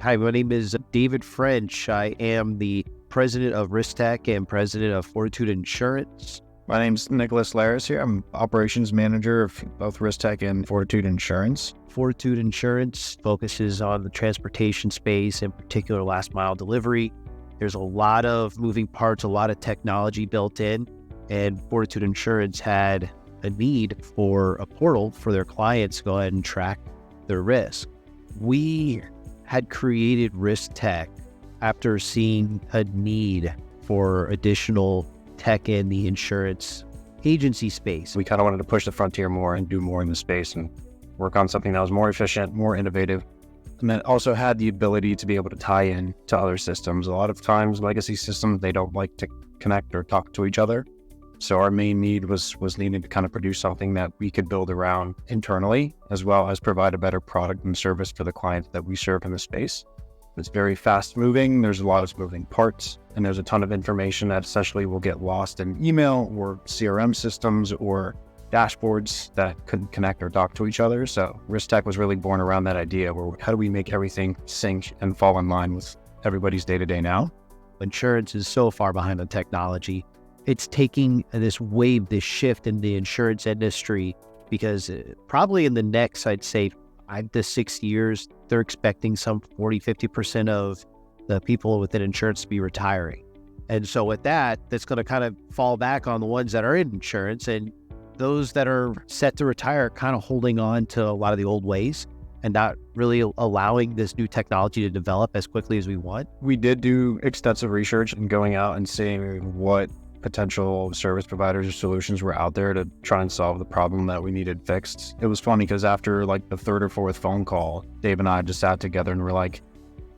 Hi, my name is David French. I am the president of RiskT3k and president of Fortitude Insurance. My name's Nicolas Lares here. I'm operations manager of both RiskT3k and Fortitude Insurance. Fortitude Insurance focuses on the transportation space, in particular last mile delivery. There's a lot of moving parts, a lot of technology built in, and Fortitude Insurance had a need for a portal for their clients to go ahead and track their risk. We had created RiskT3k after seeing a need for additional tech in the insurance agency space. We kind of wanted to push the frontier more and do more in the space and work on something that was more efficient, more innovative, and that also had the ability to be able to tie in to other systems. A lot of times, legacy systems, they don't like to connect or talk to each other. So our main need was needing to kind of produce something that we could build around internally, as well as provide a better product and service for the clients that we serve in the space. It's very fast moving. There's a lot of moving parts, and there's a ton of information that essentially will get lost in email or CRM systems or dashboards that couldn't connect or talk to each other. So RiskT3k was really born around that idea where how do we make everything sync and fall in line with everybody's day-to-day now? Insurance is so far behind on technology. It's taking this wave, this shift in the insurance industry, because probably in the next, I'd say 5 to 6 years, they're expecting some 40-50% of the people within insurance to be retiring. And so with that, that's going to kind of fall back on the ones that are in insurance, and those that are set to retire kind of holding on to a lot of the old ways and not really allowing this new technology to develop as quickly as we want. We did do extensive research and going out and seeing what potential service providers or solutions were out there to try and solve the problem that we needed fixed. It was funny because after like the third or fourth phone call, Dave and I just sat together and were like,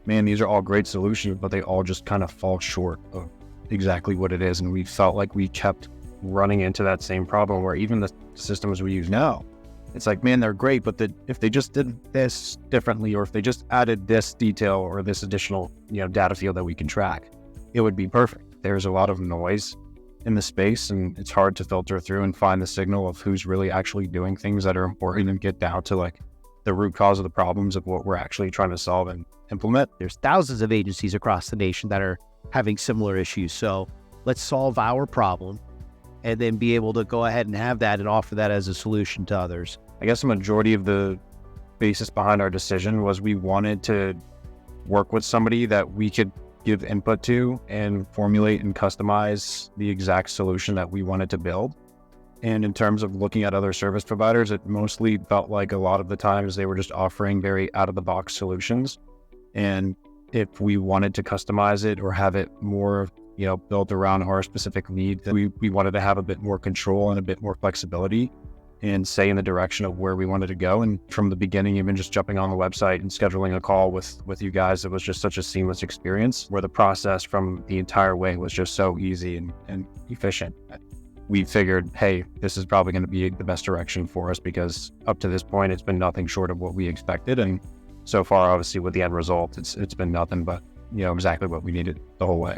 man, these are all great solutions, but they all just kind of fall short of exactly what it is. And we felt like we kept running into that same problem where even the systems we use now, it's like, man, they're great, but if they just did this differently, or if they just added this detail or this additional, data field that we can track, it would be perfect. There's a lot of noise in the space, and it's hard to filter through and find the signal of who's really actually doing things that are important and get down to like the root cause of the problems of what we're actually trying to solve and implement. There's thousands of agencies across the nation that are having similar issues. So let's solve our problem and then be able to go ahead and have that and offer that as a solution to others. I guess the majority of the basis behind our decision was we wanted to work with somebody that we could give input to and formulate and customize the exact solution that we wanted to build. And in terms of looking at other service providers, it mostly felt like a lot of the times they were just offering very out-of-the-box solutions. And if we wanted to customize it or have it more, built around our specific needs, we wanted to have a bit more control and a bit more flexibility and say in the direction of where we wanted to go. And from the beginning, even just jumping on the website and scheduling a call with you guys, it was just such a seamless experience where the process from the entire way was just so easy and efficient. We figured, hey, this is probably going to be the best direction for us because up to this point, it's been nothing short of what we expected. And so far, obviously, with the end result, it's been nothing but, exactly what we needed the whole way.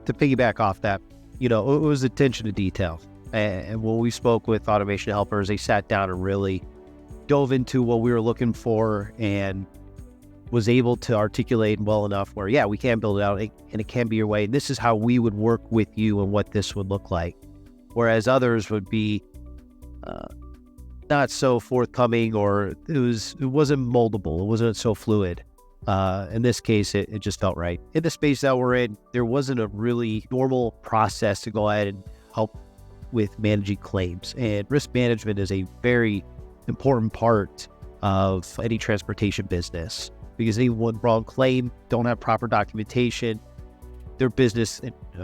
To piggyback off that, it was attention to detail. And when we spoke with automation helpers, they sat down and really dove into what we were looking for and was able to articulate well enough where, yeah, we can build it out and it can be your way. This is how we would work with you and what this would look like. Whereas others would be not so forthcoming, or it wasn't moldable. It wasn't so fluid. In this case, it just felt right. In the space that we're in, there wasn't a really normal process to go ahead and help with managing claims. And risk management is a very important part of any transportation business because any one wrong claim, don't have proper documentation, their business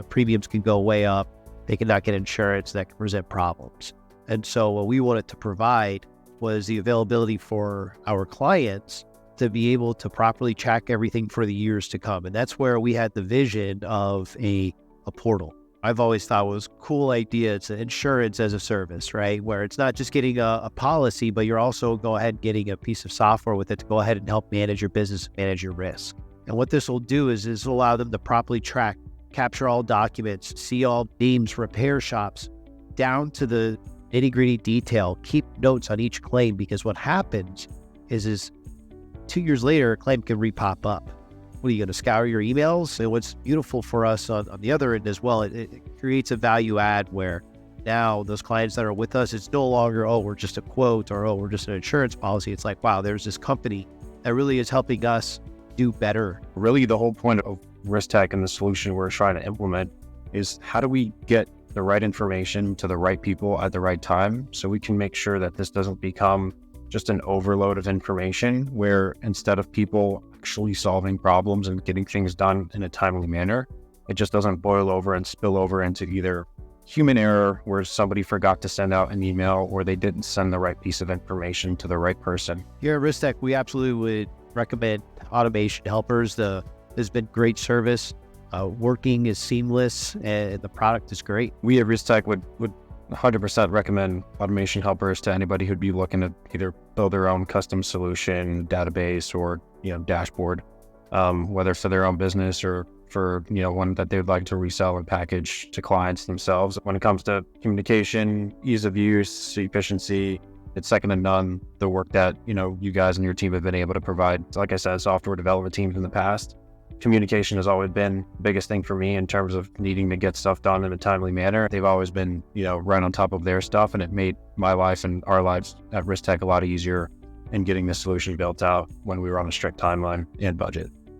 premiums can go way up. They cannot get insurance, that can present problems. And so what we wanted to provide was the availability for our clients to be able to properly track everything for the years to come. And that's where we had the vision of a portal. I've always thought it was a cool idea. It's an insurance as a service, right? Where it's not just getting a policy, but you're also go ahead and getting a piece of software with it to go ahead and help manage your business, manage your risk. And what this will do is allow them to properly track, capture all documents, see all names, repair shops, down to the nitty-gritty detail, keep notes on each claim, because what happens is 2 years later, a claim can re-pop up. what are you going to scour your emails? And what's beautiful for us on the other end as well, it creates a value add where now those clients that are with us, it's no longer, oh, we're just a quote or, oh, we're just an insurance policy. It's like, wow, there's this company that really is helping us do better. Really, the whole point of RiskTech and the solution we're trying to implement is how do we get the right information to the right people at the right time so we can make sure that this doesn't become just an overload of information where instead of people actually solving problems and getting things done in a timely manner, it just doesn't boil over and spill over into either human error where somebody forgot to send out an email or they didn't send the right piece of information to the right person. Here at RiskTech, we absolutely would recommend automation helpers. There's been great service. Working is seamless and the product is great. We at RiskTech would 100% recommend automation helpers to anybody who'd be looking to either build their own custom solution, database, or dashboard, whether for their own business or for one that they'd like to resell and package to clients themselves. When it comes to communication, ease of use, efficiency, it's second to none. The work that you guys and your team have been able to provide. Like I said, software development teams in the past, communication has always been the biggest thing for me in terms of needing to get stuff done in a timely manner. They've always been, right on top of their stuff, and it made my life and our lives at RiskTech a lot easier in getting this solution built out when we were on a strict timeline and budget.